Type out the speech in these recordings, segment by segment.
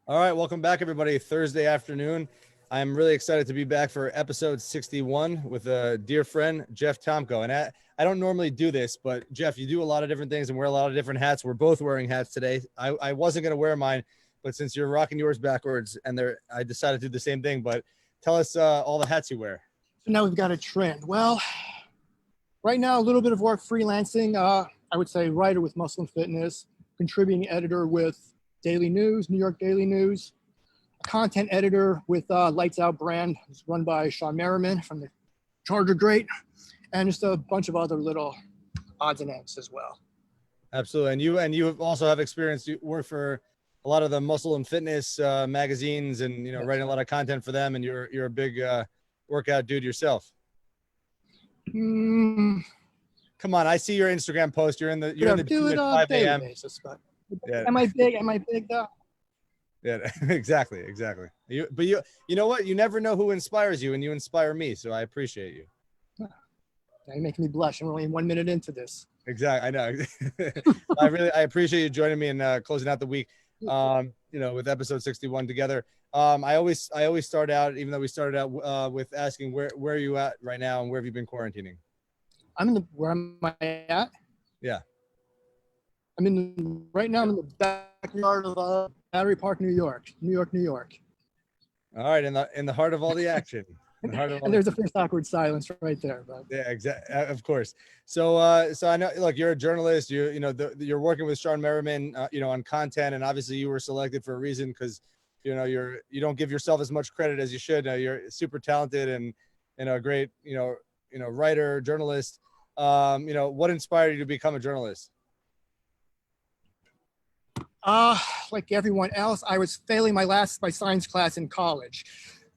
All right, welcome back, everybody. Thursday afternoon. I'm really excited to be back for episode 61 with a dear friend, Jeff Tomko. And I don't normally do this, but Jeff, you do a lot of different things and wear a lot of different hats. We're both wearing hats today. I wasn't going to wear mine, but since you're rocking yours backwards, and I decided to do the same thing. But tell us all the hats you wear. So now we've got a trend. Well, right now, a little bit of work freelancing. I would say writer with Muscle and Fitness, contributing editor with Daily News, New York Daily News, content editor with Lights Out brand. It's run by Sean Merriman from the Charger Great, and just a bunch of other little odds and ends as well. Absolutely. And you also have experience. You work for a lot of the Muscle and Fitness magazines, and Yes. writing a lot of content for them. And you're a big workout dude yourself. Come on, I see your Instagram post. You're in the do it at on 5 daily a.m. basis, but Yeah. Am I big? Am I big though? Yeah, exactly. But you know what? You never know who inspires you, and you inspire me. So I appreciate you. Now you're making me blush. I'm only 1 minute into this. Exactly. I know. I appreciate you joining me and closing out the week. With episode 61 together. I always start out, even though we started out with asking where are you at right now and where have you been quarantining? Where am I at? Yeah. Right now I'm in the backyard of Battery Park, New York. All right, in the heart of all the action. And there's a first awkward silence right there. But yeah, exactly. Of course. So I know, look, you're a journalist. You're working with Sean Merriman, on content, and obviously you were selected for a reason because, you don't give yourself as much credit as you should. You're super talented and a great, writer, journalist. What inspired you to become a journalist? like everyone else, I was failing my science class in college.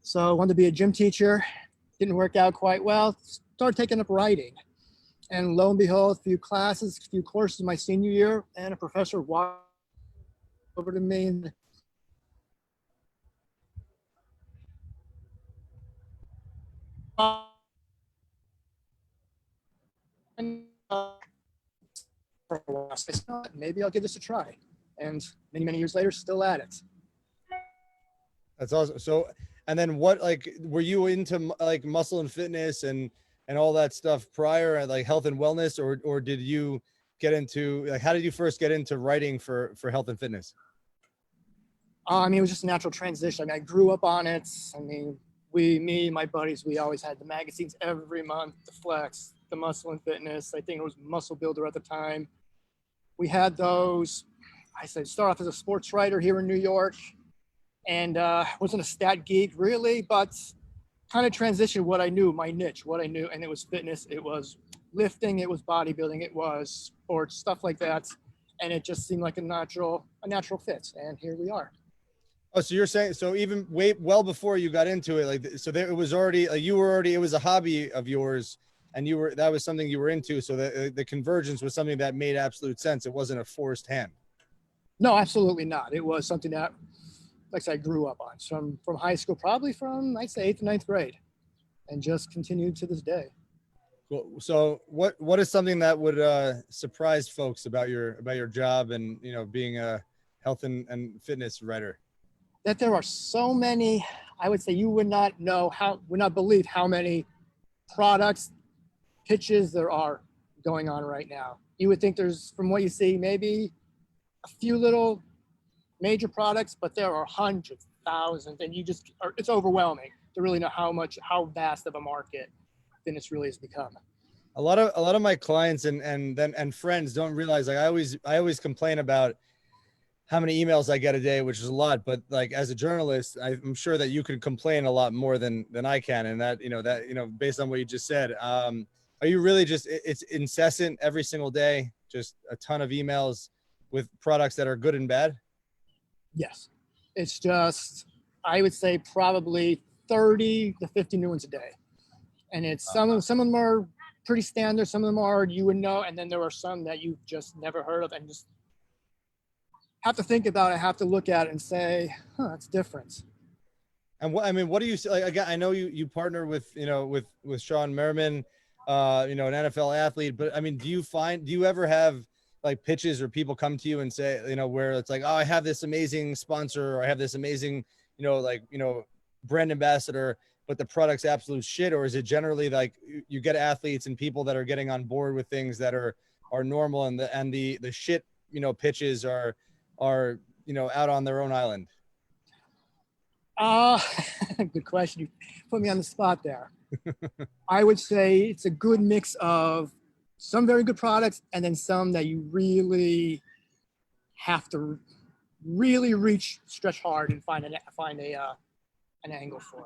So I wanted to be a gym teacher. Didn't work out quite well. Started taking up writing. And lo and behold, a few courses my senior year, and a professor walked over to me and maybe I'll give this a try. And many years later, still at it. That's awesome. So, and then what, were you into muscle and fitness and all that stuff prior, like health and wellness, or did you get into, how did you first get into writing for health and fitness? It was just a natural transition. I grew up on it. Me, my buddies, we always had the magazines every month, the Flex, the Muscle and Fitness. I think it was Muscle Builder at the time. We had those. I start off as a sports writer here in New York, and wasn't a stat geek really, but kind of transitioned what I knew, my niche, and it was fitness, it was lifting, it was bodybuilding, it was sports, stuff like that, and it just seemed like a natural fit, and here we are. Oh, so you're saying, so even well before you got into it, it was already, it was a hobby of yours, and that was something you were into, so the convergence was something that made absolute sense. It wasn't a forced hand. No, absolutely not. It was something that, like I said, I grew up on. So from high school, probably from, I'd say 8th and 9th grade, and just continued to this day. Cool. So what is something that would surprise folks about your job and, being a health and fitness writer? That there are so many, I would say you would not believe how many products, pitches there are going on right now. You would think there's, from what you see, maybe a few little major products, but there are hundreds, thousands, and it's overwhelming to really know how vast of a market fitness really has become. A lot of my clients and friends don't realize, I always complain about how many emails I get a day, which is a lot, but as a journalist, I'm sure that you could complain a lot more than I can. And that, based on what you just said, are you really it's incessant every single day, just a ton of emails with products that are good and bad? Yes. It's just, I would say probably 30 to 50 new ones a day. And it's some of them are pretty standard. Some of them are, you would know. And then there are some that you've just never heard of and just have to think about it, have to look at it and say, that's different. And what do you see? Again, I know you partner with Sean Merriman, an NFL athlete, but do you ever have like pitches or people come to you and say, you know, where it's like, oh, I have this amazing sponsor, or I have this amazing, you know, like, you know, brand ambassador, but the product's absolute shit? Or is it generally like you get athletes and people that are getting on board with things that are normal, and the shit, you know, pitches are, you know, out on their own island? Good question. You put me on the spot there. I would say it's a good mix of some very good products and then some that you really have to really stretch hard and find an angle for.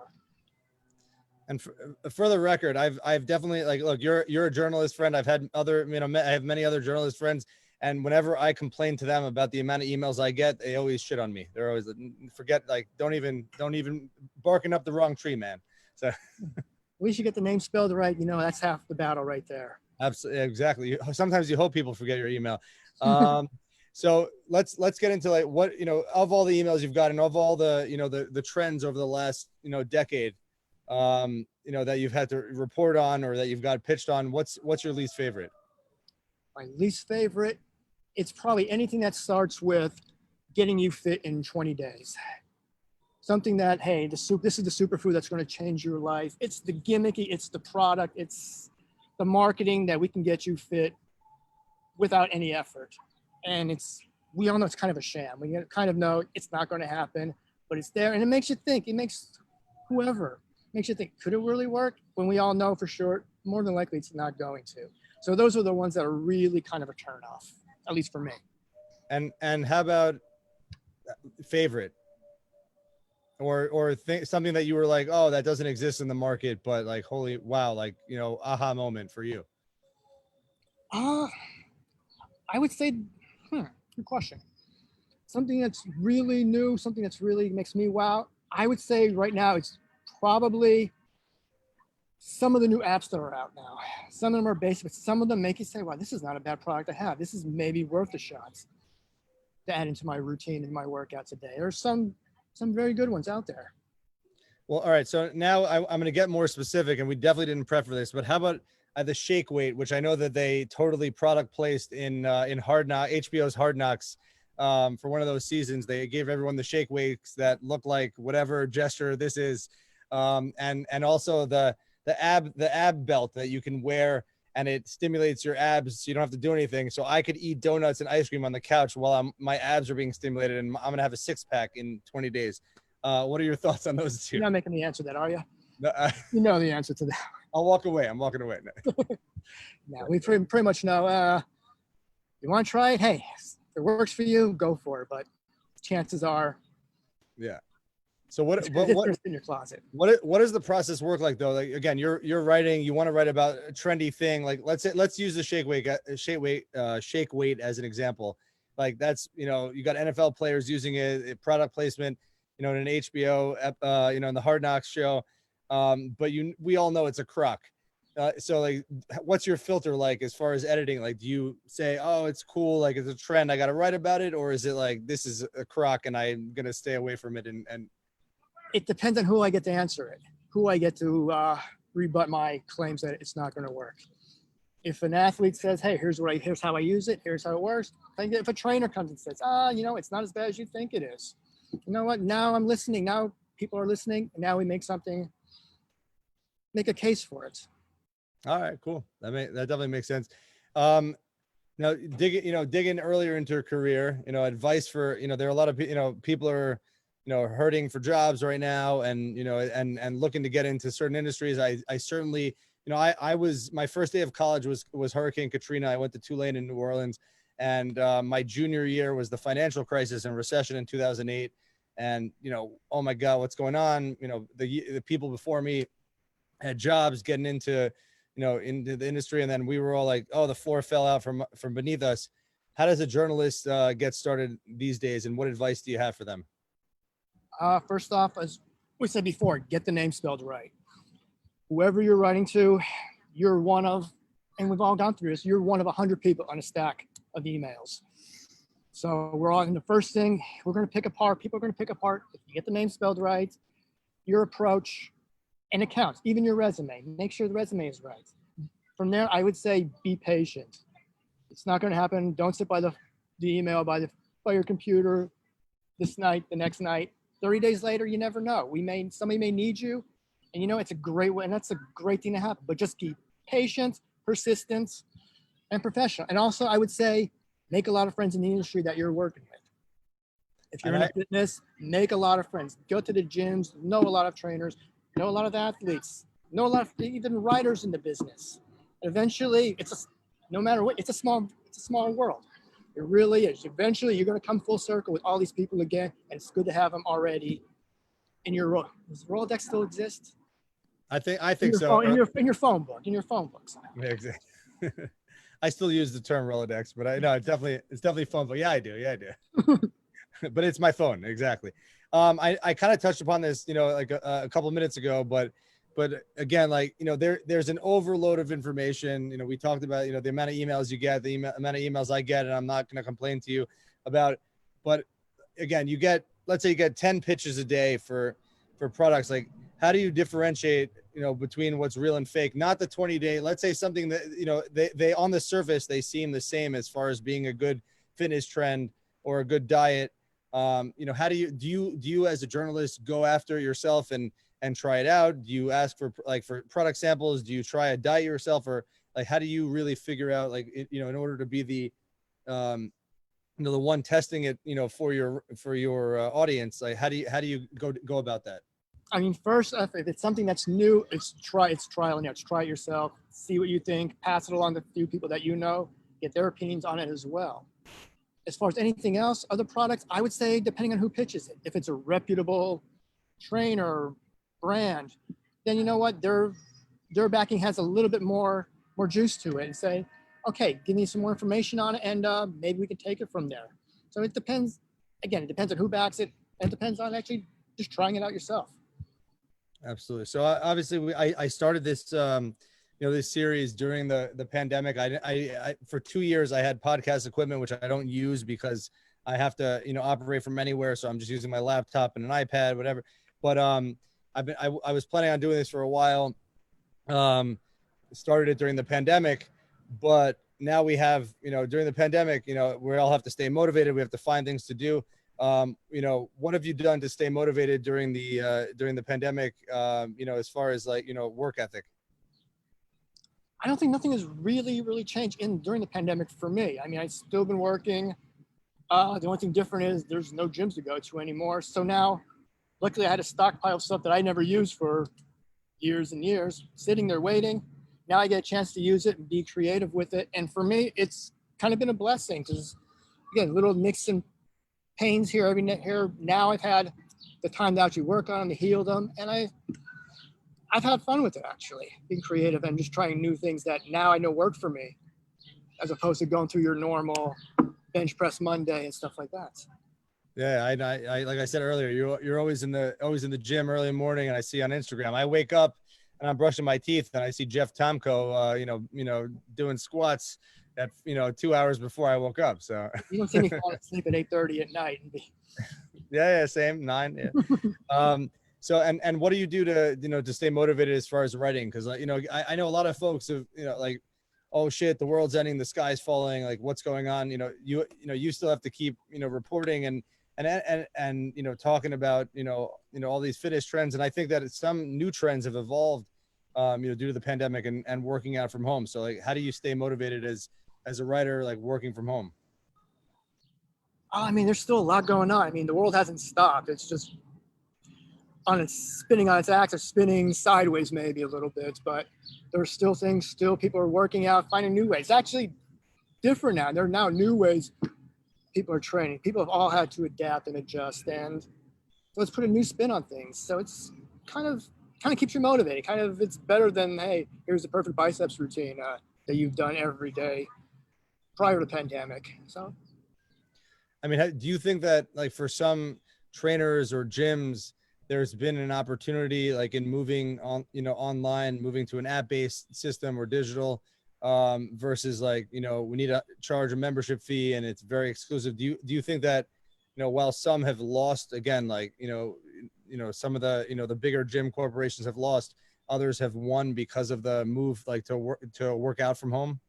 And for the record, I've definitely, like, look, you're a journalist friend. I've had other, you know, I have many other journalist friends, and whenever I complain to them about the amount of emails I get, they always shit on me. They're always like, forget, like, don't even barking up the wrong tree, man. So we should get the name spelled right. You know, that's half the battle right there. Absolutely, exactly. Sometimes you hope people forget your email. So let's get into, like, what, you know, of all the emails you've got and of all the, you know, the trends over the last, you know, decade, you know, that you've had to report on or that you've got pitched on, what's your least favorite? My least favorite, it's probably anything that starts with getting you fit in 20 days. Something that, hey, this is the superfood that's going to change your life. It's the gimmicky, it's the product, it's the marketing that we can get you fit without any effort. And we all know it's kind of a sham. We kind of know it's not going to happen, but it's there, and it makes you think. It makes you think, could it really work? When we all know for sure, more than likely it's not going to. So those are the ones that are really kind of a turn off, at least for me. And how about favorite? Or something that you were like, oh, that doesn't exist in the market, but like, holy wow, like, you know, aha moment for you. I would say, good question. Something that's really new, something that's really makes me wow. I would say right now it's probably some of the new apps that are out now. Some of them are basic, but some of them make you say, wow, this is not a bad product to have. This is maybe worth a shot to add into my routine and my workout today. There's some very good ones out there. Well, all right. So now I'm going to get more specific, and we definitely didn't prep for this, but how about the shake weight, which I know that they totally product placed in HBO's Hard Knocks, for one of those seasons. They gave everyone the shake weights that look like whatever gesture this is. And also the ab belt that you can wear, and it stimulates your abs, so you don't have to do anything. So I could eat donuts and ice cream on the couch while my abs are being stimulated, and I'm gonna have a 6-pack in 20 days. What are your thoughts on those two? You're not making the answer to that, are you? No, you know the answer to that. I'll walk away. I'm walking away. No, we pretty much know. You want to try it? Hey, if it works for you, go for it. But chances are, yeah. So what in your closet? What does the process work like though? Like, again, you're writing, you want to write about a trendy thing. Like, let's use the shake weight as an example. Like, that's, you know, you got NFL players using it, product placement, you know, in an HBO, you know, in the Hard Knocks show. But we all know it's a crock. So like, what's your filter like as far as editing? Like, do you say, oh, it's cool, like it's a trend, I got to write about it? Or is it like, this is a crock and I'm going to stay away from it? And it depends on who I get to answer it, who I get to rebut my claims that it's not going to work. If an athlete says, hey, here's how I use it, here's how it works. If a trainer comes and says, you know, it's not as bad as you think it is. You know what? Now I'm listening. Now people are listening. And now we make a case for it. All right, cool. That definitely makes sense. Now digging earlier into her career, you know, advice for, you know, there are a lot of, you know, people are, you know, hurting for jobs right now, and, you know, and looking to get into certain industries. I certainly, you know, I was, my first day of college was Hurricane Katrina. I went to Tulane in New Orleans, and my junior year was the financial crisis and recession in 2008. And, you know, oh my God, what's going on? You know, the people before me had jobs getting into, you know, into the industry. And then we were all like, oh, the floor fell out from beneath us. How does a journalist get started these days? And what advice do you have for them? First off, as we said before, get the name spelled right. Whoever you're writing to, you're one of, and we've all gone through this, you're one of 100 people on a stack of emails. So we're all in the first thing, we're going to pick apart, people are going to pick apart. If you get the name spelled right, your approach, and it counts, even your resume, make sure the resume is right. From there, I would say be patient. It's not going to happen. Don't sit by the email, by your computer this night, the next night. 30 days later, you never know. Somebody may need you, and it's a great way, and that's a great thing to happen. But just be patient, persistence, and professional. And also, I would say, make a lot of friends in the industry that you're working with. If you're in fitness, make a lot of friends. Go to the gyms, know a lot of trainers, know a lot of athletes, know a lot of even writers in the business. And eventually, no matter what, it's a small world. It really is. Eventually, you're going to come full circle with all these people again, and it's good to have them already in your role. Does Rolodex still exist? I think so. In your phone book. Yeah, exactly. I still use the term Rolodex, but I know it's definitely phone book. Yeah, I do. But it's my phone. Exactly. I kind of touched upon this, like a couple of minutes ago, but again, like, there's an overload of information. We talked about, the amount of emails you get, the amount of emails I get, and I'm not going to complain to you about, but again, let's say you get 10 pitches a day for products. Like, how do you differentiate, between what's real and fake? Not the 20-day, let's say something that, they on the surface, they seem the same as far as being a good fitness trend or a good diet. How do you as a journalist go after it yourself and try it out? Do you ask for product samples? Do you try a diet yourself, or like, how do you really figure out, like, in order to be the one testing it, for your audience? Like, how do you go about that? I mean, first, if it's something that's new, it's trial and error. Try it yourself, see what you think, pass it along to a few people that get their opinions on it as well. As far as anything else, other products, I would say, depending on who pitches it. If it's a reputable trainer brand, then you know what, their backing has a little bit more juice to it, and say, okay, give me some more information on it, and maybe we can take it from there. So it depends. Again, it depends on who backs it, and it depends on actually just trying it out yourself. Absolutely. So obviously, I started this this series during the pandemic. I for 2 years I had podcast equipment which I don't use because I have to operate from anywhere. So I'm just using my laptop and an iPad, whatever. But I was planning on doing this for a while. Started it during the pandemic, but now we have during the pandemic, we all have to stay motivated. We have to find things to do. What have you done to stay motivated during the pandemic? As far as work ethic. I don't think nothing has really changed during the pandemic for me. I mean, I've still been working. The only thing different is there's no gyms to go to anymore. So now, luckily, I had a stockpile of stuff that I never used for years and years, sitting there waiting. Now I get a chance to use it and be creative with it. And for me, it's kind of been a blessing because, again, little nicks and pains here, now I've had the time to actually work on them, to heal them, and I've had fun with it, actually, being creative and just trying new things that now I know work for me, as opposed to going through your normal bench press Monday and stuff like that. Yeah, I like I said earlier, you're always in the gym early in the morning, and I see on Instagram. I wake up and I'm brushing my teeth, and I see Jeff Tomko, doing squats at 2 hours before I woke up. So you don't see me falling asleep at 8:30 at night. Yeah, same 9. Yeah. So and what do you do to stay motivated as far as writing? Because I know a lot of folks have like, oh shit, the world's ending, the sky's falling, like what's going on? You still have to keep reporting and talking about all these fitness trends, and I think that some new trends have evolved due to the pandemic and working out from home. So like, how do you stay motivated as a writer, like working from home? I mean, there's still a lot going on. I mean, the world hasn't stopped. It's just spinning on its axis, spinning sideways maybe a little bit, but there's still people are working out, finding new ways. It's actually different now. There are now new ways people are training. People have all had to adapt and adjust, and let's put a new spin on things. So it's kind of keeps you motivated. It's better than, hey, here's the perfect biceps routine that you've done every day prior to the pandemic. So, I mean, do you think that like for some trainers or gyms, there's been an opportunity like in moving on, online, moving to an app-based system or digital versus like, we need to charge a membership fee and it's very exclusive. Do you think that, while some have lost again, like, some of the, the bigger gym corporations have lost, others have won because of the move, like to work out from home?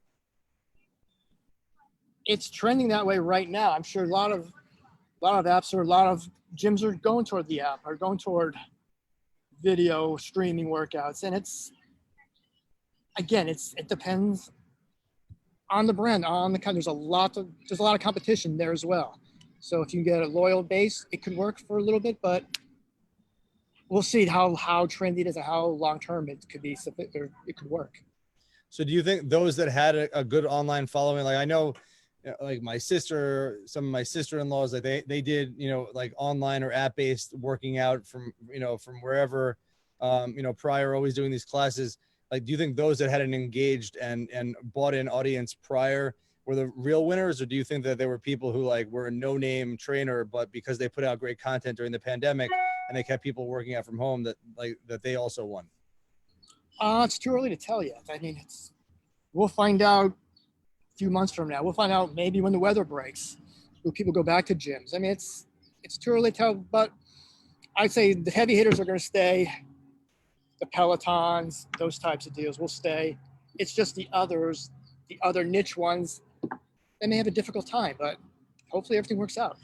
it's trending that way right now. I'm sure a lot of apps or a lot of gyms are going toward the app, are going toward video streaming workouts. And it's, again, it depends on the brand, on the kind. There's a lot of competition there as well. So if you can get a loyal base, it could work for a little bit, but we'll see how trendy it is and how long term it could be. Or it could work. So do you think those that had a good online following, like I know, like my sister, some of my sister-in-laws, like they did, like online or app-based working out from, from wherever, prior, always doing these classes. Like, do you think those that had an engaged and bought in audience prior were the real winners? Or do you think that there were people who like were a no-name trainer, but because they put out great content during the pandemic and they kept people working out from home, that they also won? It's too early to tell yet. I mean, we'll find out a few months from now. We'll find out maybe when the weather breaks. Will people go back to gyms? I mean, it's too early to tell, but I'd say the heavy hitters are going to stay. The Pelotons, those types of deals will stay. It's just the other niche ones, they may have a difficult time, but hopefully everything works out.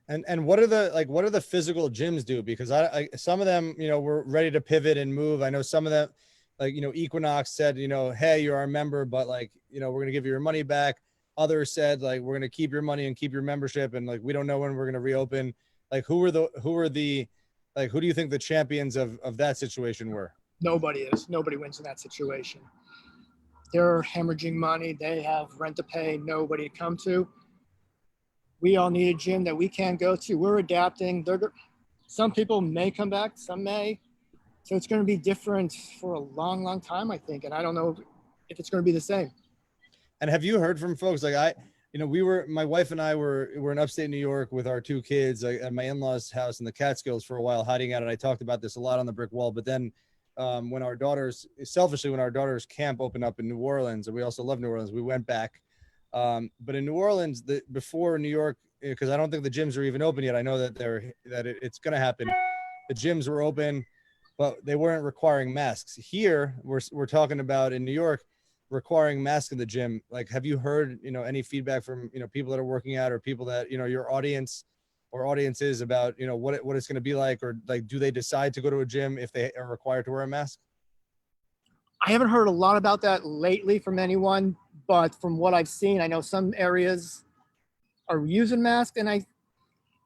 And what are the physical gyms do? Because I some of them, were ready to pivot and move. I know some of them, like, Equinox said, hey, you're our member, but like, we're going to give you your money back. Others said, like, we're going to keep your money and keep your membership. And like, we don't know when we're going to reopen. Like, who do you think the champions of that situation were? Nobody wins in that situation. They're hemorrhaging money. They have rent to pay, nobody to come to. We all need a gym that we can go to. We're adapting. Some people may come back, some may. So it's going to be different for a long, long time, I think. And I don't know if it's going to be the same. And have you heard from folks like my wife and I were in upstate New York with our two kids at my in-laws' house in the Catskills for a while, hiding out. And I talked about this a lot on the brick wall. But then when our daughter's camp opened up in New Orleans, and we also love New Orleans, we went back. But in New Orleans, before New York, because I don't think the gyms are even open yet. I know that it's going to happen. The gyms were open, but they weren't requiring masks. Here, we're talking about in New York, requiring masks in the gym. Like, have you heard, any feedback from, people that are working out, or people that, your audience or audiences about, what it's going to be like, or like, do they decide to go to a gym if they are required to wear a mask? I haven't heard a lot about that lately from anyone, but from what I've seen, I know some areas are using masks, and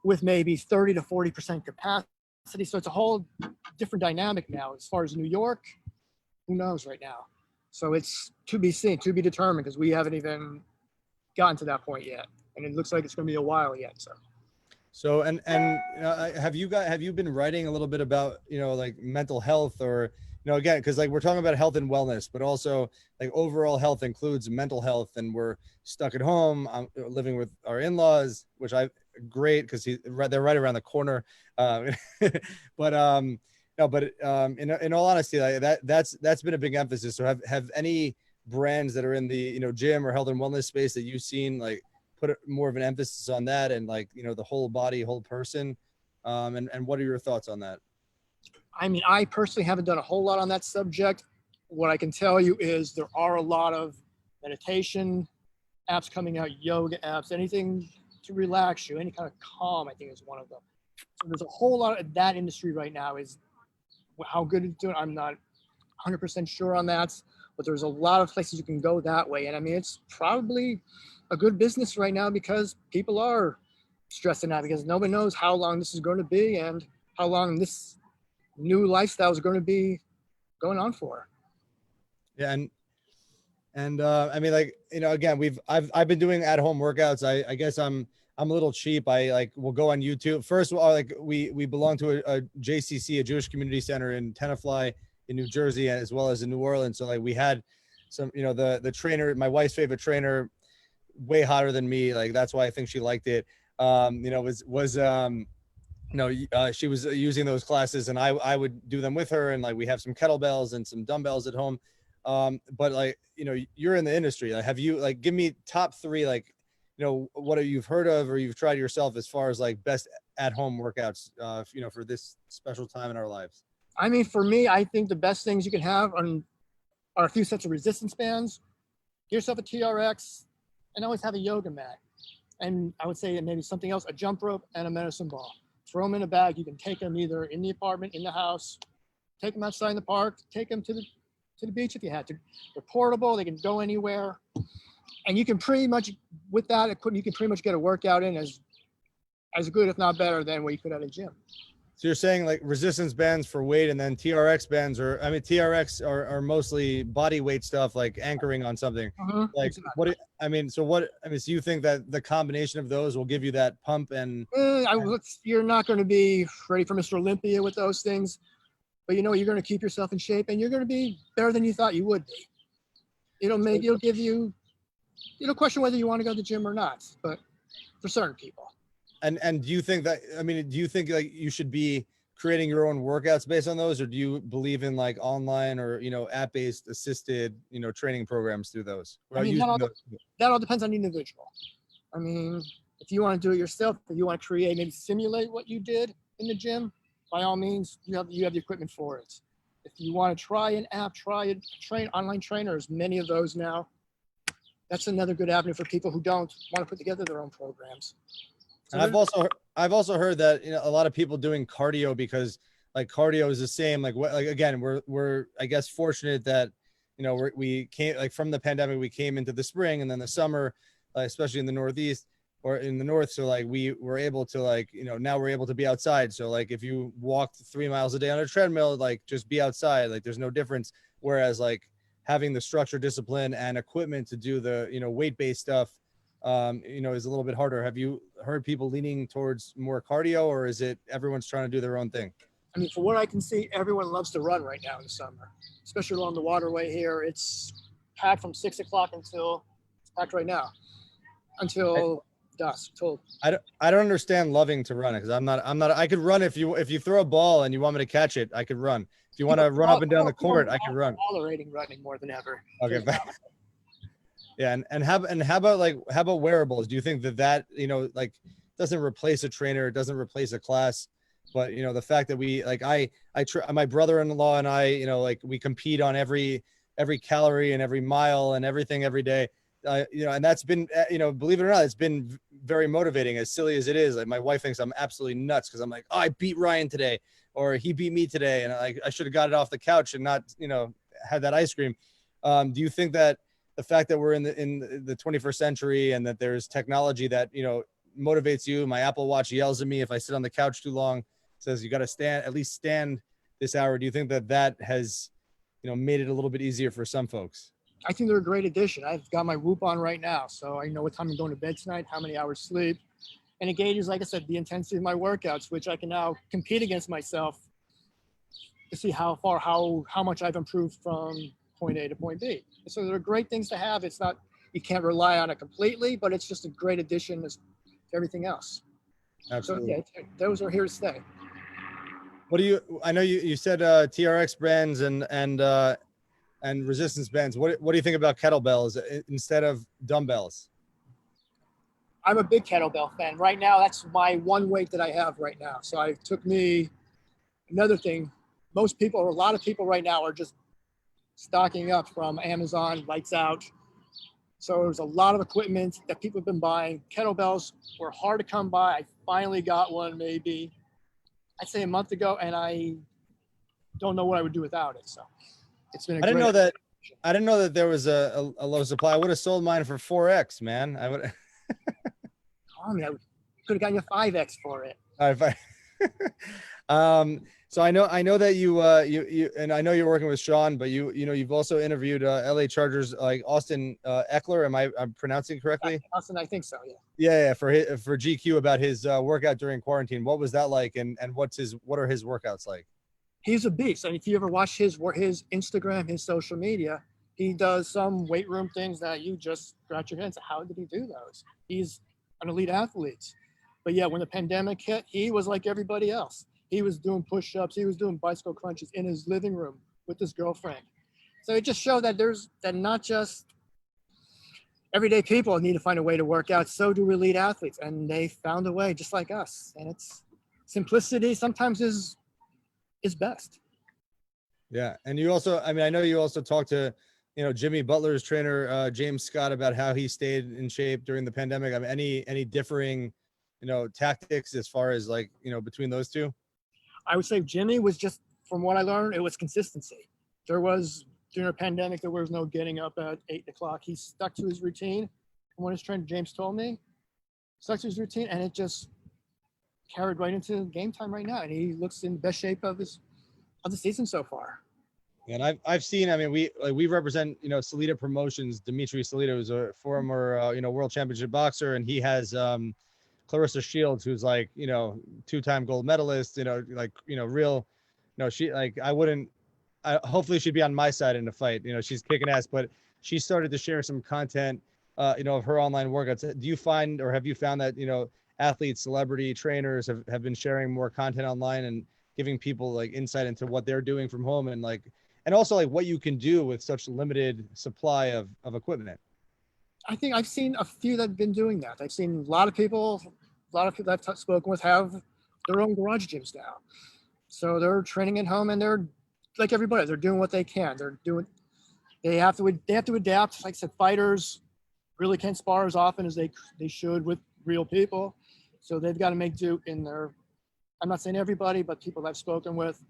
with maybe 30 to 40% capacity. So it's a whole different dynamic now. As far as New York, who knows right now? So it's to be seen, to be determined, because we haven't even gotten to that point yet, and it looks like it's going to be a while yet. So have you been writing a little bit about like mental health, or again, because like we're talking about health and wellness, but also like overall health includes mental health, and we're stuck at home. I'm living with our in-laws, which great, because they're right around the corner. But no, but in all honesty, like that's been a big emphasis. So have any brands that are in the gym or health and wellness space that you've seen like put more of an emphasis on that, and like the whole body, whole person, and what are your thoughts on that? I mean, I personally haven't done a whole lot on that subject. What I can tell you is there are a lot of meditation apps coming out, yoga apps, anything to relax you, any kind of calm, I think is one of them. So there's a whole lot of that industry right now. Is how good it's doing, I'm not 100% sure on that, but there's a lot of places you can go that way. And I mean, it's probably a good business right now because people are stressing out, because nobody knows how long this is going to be and how long this new lifestyle is going to be going on for. Yeah. And I mean, like, again, I've been doing at-home workouts. I guess I'm a little cheap. I will go on YouTube. First of all, like we belong to a JCC, a Jewish Community Center in Tenafly in New Jersey, as well as in New Orleans. So like we had some, the trainer, my wife's favorite trainer, way hotter than me. Like, that's why I think she liked it. She was using those classes, and I would do them with her. And like, we have some kettlebells and some dumbbells at home. But like, you're in the industry. Like, have you, like, give me top three, like, what you've heard of or you've tried yourself as far as like best at home workouts, for this special time in our lives? I mean, for me, I think the best things you can have are a few sets of resistance bands. Get yourself a TRX, and always have a yoga mat. And I would say maybe something else, a jump rope and a medicine ball. Throw them in a bag. You can take them either in the apartment, in the house, take them outside in the park, take them to the beach if you had to. They're portable. They can go anywhere. And you can pretty much, with that equipment, you can pretty much get a workout in as good, if not better, than what you could at a gym. So you're saying like resistance bands for weight, and then TRX bands, or I mean TRX are mostly body weight stuff, like anchoring on something. Like Exactly. what I mean, so you think that the combination of those will give you that pump and You're not going to be ready for Mr. Olympia with those things, but you're going to keep yourself in shape, and you're going to be better than you thought you would be. It'll give you, question whether you want to go to the gym or not, but for certain people. And do you think that, I mean, do you think like you should be creating your own workouts based on those, or do you believe in like online or, app-based assisted, training programs through those? That all depends on the individual. I mean, if you want to do it yourself, if you want to create, maybe simulate what you did in the gym, by all means, you have the equipment for it. If you want to try an app, online trainers, many of those now. That's another good avenue for people who don't want to put together their own programs. And I've also heard that a lot of people doing cardio, because like cardio is the same. Like again, we're I guess fortunate that we came like from the pandemic, we came into the spring and then the summer, especially in the Northeast or in the North. So like we were able to now we're able to be outside. So like if you walked 3 miles a day on a treadmill, like just be outside, like there's no difference. Whereas like having the structure, discipline, and equipment to do the weight-based stuff, is a little bit harder. Have you heard people leaning towards more cardio, or is it everyone's trying to do their own thing? I mean, from what I can see, everyone loves to run right now in the summer, especially along the waterway here. It's packed from 6 o'clock until it's packed right now until dusk. I don't understand loving to run, because I'm not. I could run if you throw a ball and you want me to catch it, I could run. If you want to run up and down the court, I can run. Tolerating running more than ever. Okay. Yeah, and how about wearables? Do you think that doesn't replace a trainer, it doesn't replace a class, but the fact that we my brother-in-law and I, we compete on every calorie and every mile and everything every day, and that's been believe it or not, it's been very motivating, as silly as it is. Like my wife thinks I'm absolutely nuts because I'm like, oh, I beat Ryan today, or he beat me today, and I should have got it off the couch and not had that ice cream. Do you think that the fact that we're in the 21st century and that there's technology that, motivates you? My Apple Watch yells at me if I sit on the couch too long, says you got to at least stand this hour. Do you think that has, made it a little bit easier for some folks? I think they're a great addition. I've got my Whoop on right now, so I know what time I'm going to bed tonight, how many hours sleep. And it gauges, like I said, the intensity of my workouts, which I can now compete against myself to see how much I've improved from point A to point B. So they're great things to have. It's not, you can't rely on it completely, but it's just a great addition to everything else. Absolutely. So yeah, those are here to stay. I know you said TRX bands and resistance bands. What do you think about kettlebells instead of dumbbells? I'm a big kettlebell fan. Right now, that's my one weight that I have right now. So it took me another thing. A lot of people right now are just stocking up from Amazon, lights out. So there's a lot of equipment that people have been buying. Kettlebells were hard to come by. I finally got one maybe, I'd say a month ago, and I don't know what I would do without it. So it's been I didn't know that there was a low supply. I would have sold mine for 4X, man. I would. I could have gotten you 5X for it. All right, so I know that you and I know you're working with Sean, but you've also interviewed LA Chargers, like Austin Eckler. I'm pronouncing correctly? Austin, I think so. Yeah. Yeah, for GQ, about his workout during quarantine. What was that like, and what are his workouts like? He's a beast. And if you ever watch his Instagram, his social media, he does some weight room things that you just scratch your head and say, how did he do those? He's an elite athlete. But yeah, when the pandemic hit, he was like everybody else. He was doing push-ups. He was doing bicycle crunches in his living room with his girlfriend. So it just showed that that not just everyday people need to find a way to work out. So do elite athletes, and they found a way, just like us. And it's simplicity sometimes is best. Yeah, and you also, I know you also talk to Jimmy Butler's trainer, James Scott, about how he stayed in shape during the pandemic? I mean, any differing, tactics as far as like, between those two? I would say Jimmy was just, from what I learned, it was consistency. During a pandemic, there was no getting up at 8 o'clock. He stuck to his routine. And when his trainer, James, told me, stuck to his routine, and it just carried right into game time right now. And he looks in the best shape of the season so far. And I've seen, I mean, we represent, Salita Promotions. Dimitri Salita is a former, world championship boxer, and he has Clarissa Shields, who's like, two-time gold medalist, real, she like, hopefully she'd be on my side in the fight. She's kicking ass, but she started to share some content, of her online workouts. Do you find, or have you found that, athletes, celebrity trainers have been sharing more content online and giving people like insight into what they're doing from home, and also like what you can do with such limited supply of equipment? I think I've seen a few that have been doing that. I've seen a lot of people I've spoken with have their own garage gyms now. So they're training at home, and they're like everybody. They're doing what they can. They have to adapt. Like I said, fighters really can't spar as often as they should with real people. So they've got to make do I'm not saying everybody, but people I've spoken with,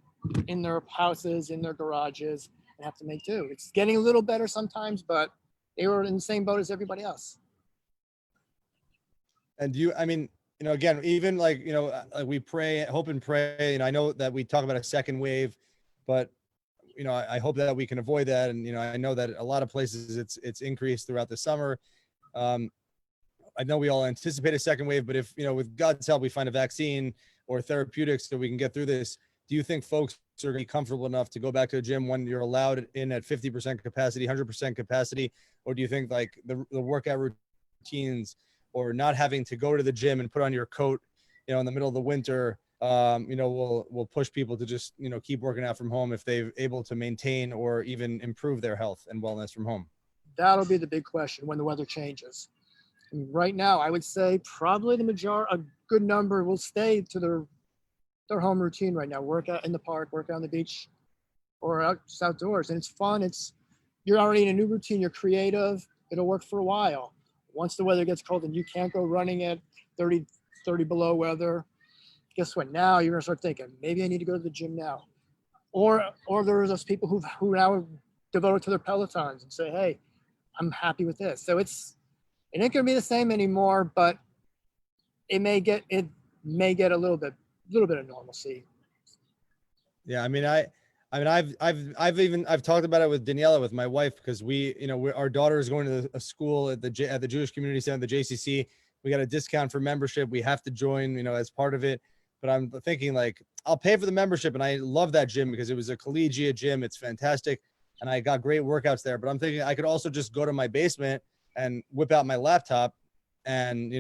in their houses, in their garages, and have to make do. It's getting a little better sometimes, but they were in the same boat as everybody else. And again, even like, like we pray, hope and pray, and I know that we talk about a second wave, but, I hope that we can avoid that. And, I know that a lot of places it's increased throughout the summer. I know we all anticipate a second wave, but if, with God's help, we find a vaccine or therapeutics so we can get through this, do you think folks are going to be comfortable enough to go back to a gym when you're allowed in at 50% capacity, 100% capacity? Or do you think like the workout routines, or not having to go to the gym and put on your coat, in the middle of the winter, will push people to just, keep working out from home if they're able to maintain or even improve their health and wellness from home? That'll be the big question when the weather changes. And right now, I would say probably a good number will stay to their home routine right now. Work out in the park, work out on the beach, or just outdoors. And it's fun. You're already in a new routine. You're creative. It'll work for a while. Once the weather gets cold and you can't go running at 30 below weather, guess what? Now you're gonna start thinking, maybe I need to go to the gym now. Or there are those people who now are devoted to their Pelotons and say, hey, I'm happy with this. So it ain't gonna be the same anymore, but it may get a little bit of normalcy. Yeah, I've talked about it with Daniela, with my wife, because our daughter is going to a school at the Jewish Community Center, the JCC. We got a discount for membership. We have to join, as part of it. But I'm thinking like, I'll pay for the membership, and I love that gym because it was a collegiate gym. It's fantastic, and I got great workouts there. But I'm thinking I could also just go to my basement and whip out my laptop and,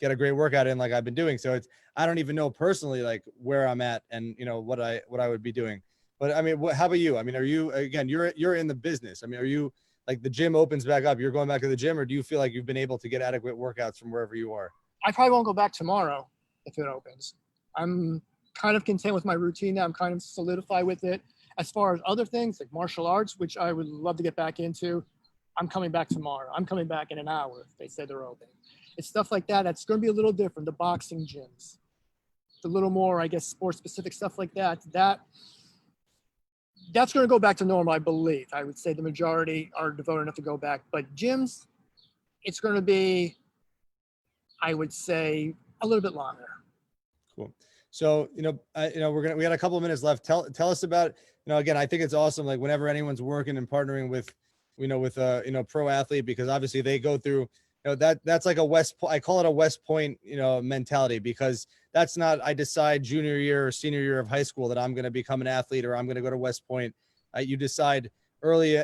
get a great workout in like I've been doing. So I don't even know personally like where I'm at and, what I would be doing. But I mean, how about you? I mean, are you, again, you're in the business. I mean, are you like, the gym opens back up, you're going back to the gym, or do you feel like you've been able to get adequate workouts from wherever you are? I probably won't go back tomorrow if it opens. I'm kind of content with my routine now. I'm kind of solidified with it. As far as other things like martial arts, which I would love to get back into, I'm coming back tomorrow. I'm coming back in an hour if they said they're open. It's stuff like that. That's going to be a little different. The boxing gyms, the little more, I guess, sports specific stuff like that. That's going to go back to normal, I believe. I would say the majority are devoted enough to go back. But gyms, it's going to be, I would say, a little bit longer. Cool. So, we got a couple of minutes left. Tell us about, again, I think it's awesome. Like whenever anyone's working and partnering with, pro athlete, because obviously they go through, that's like I call it a West Point, mentality, because that's not, I decide junior year or senior year of high school that I'm going to become an athlete or I'm going to go to West Point. You decide early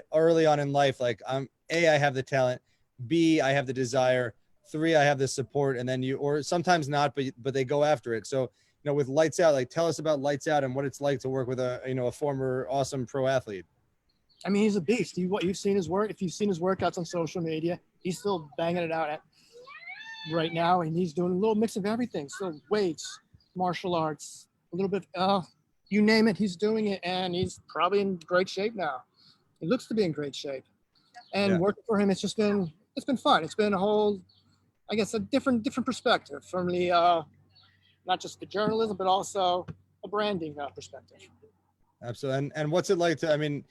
on in life, like I have the talent, B, I have the desire, 3, I have the support, and then or sometimes not, but they go after it. So, with Lights Out, like tell us about Lights Out and what it's like to work with a former awesome pro athlete. I mean, he's a beast. You've seen his work. If you've seen his workouts on social media, he's still banging it out right now, and he's doing a little mix of everything. So weights, martial arts, a little bit, you name it, he's doing it, and he's probably in great shape now. He looks to be in great shape. And working for him, it's been fun. It's been a whole, I guess, a different perspective from the not just the journalism, but also a branding perspective. Absolutely. And what's it like to, I mean,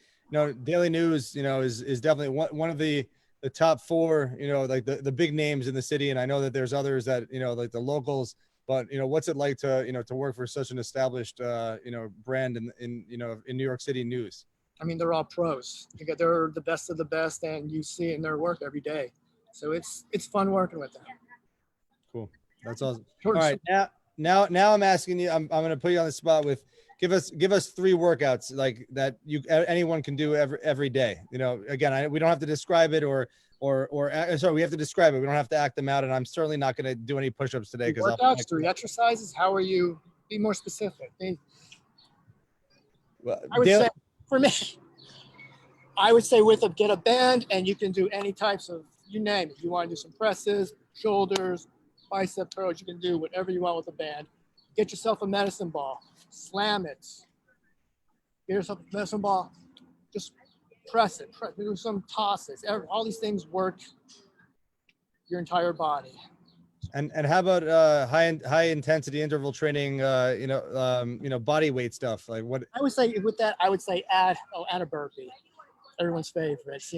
daily news, is definitely one of the top four, like the big names in the city. And I know that there's others that, like the locals, but, what's it like to, to work for such an established, brand in New York City news? I mean, they're all pros. They're the best of the best, and you see it in their work every day. So it's fun working with them. Cool. That's awesome. All right. Now I'm asking you, I'm going to put you on the spot with, give us 3 workouts like that anyone can do every day. Again, we don't have to describe it or sorry, we have to describe it. We don't have to act them out. And I'm certainly not going to do any push-ups today because workouts, 3 exercises. How are you? Be more specific. Well, I would say for me, get a band and you can do any types of, you name it. You want to do some presses, shoulders, bicep curls, you can do whatever you want with a band. Get yourself a medicine ball, slam it. Get yourself a medicine ball, just press it, do some tosses. All these things work your entire body. And how about high intensity interval training, body weight stuff? Like what I would say with that, add a burpee. Everyone's favorites,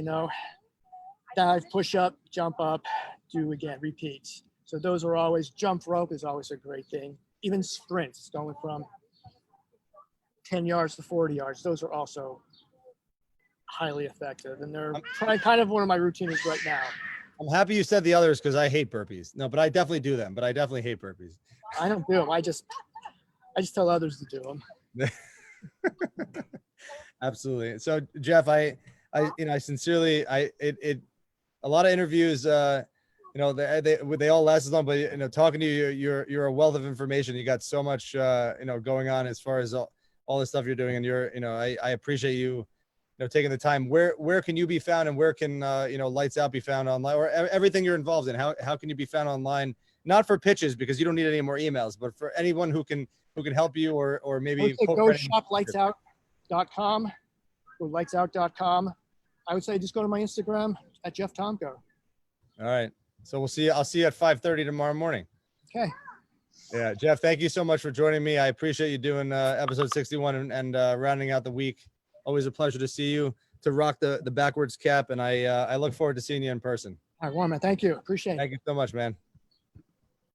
dive, push up, jump up, do again, repeat. So those are always, jump rope is always a great thing. Even sprints going from 10 yards to 40 yards. Those are also highly effective. And they're kind of one of my routines right now. I'm happy you said the others because I hate burpees. No, but I definitely do them, but I definitely hate burpees. I don't do them. I just tell others to do them. Absolutely. So Jeff, I sincerely, a lot of interviews, they all last as long, but talking to you, you're a wealth of information. You got so much, going on as far as all the stuff you're doing. And I appreciate you, taking the time. Where can you be found, and where can, Lights Out be found online, or everything you're involved in? How can you be found online? Not for pitches because you don't need any more emails, but for anyone who can help you or maybe go shop lightsout.com or lightsout.com. I would say just go to my Instagram at Jeff Tomko. All right. So I'll see you at 5:30 tomorrow morning. Okay. Yeah. Jeff, thank you so much for joining me. I appreciate you doing episode 61 and rounding out the week. Always a pleasure to see you, to rock the backwards cap. And I look forward to seeing you in person. All right, Warren, man. Thank you. Appreciate it. Thank you so much, man.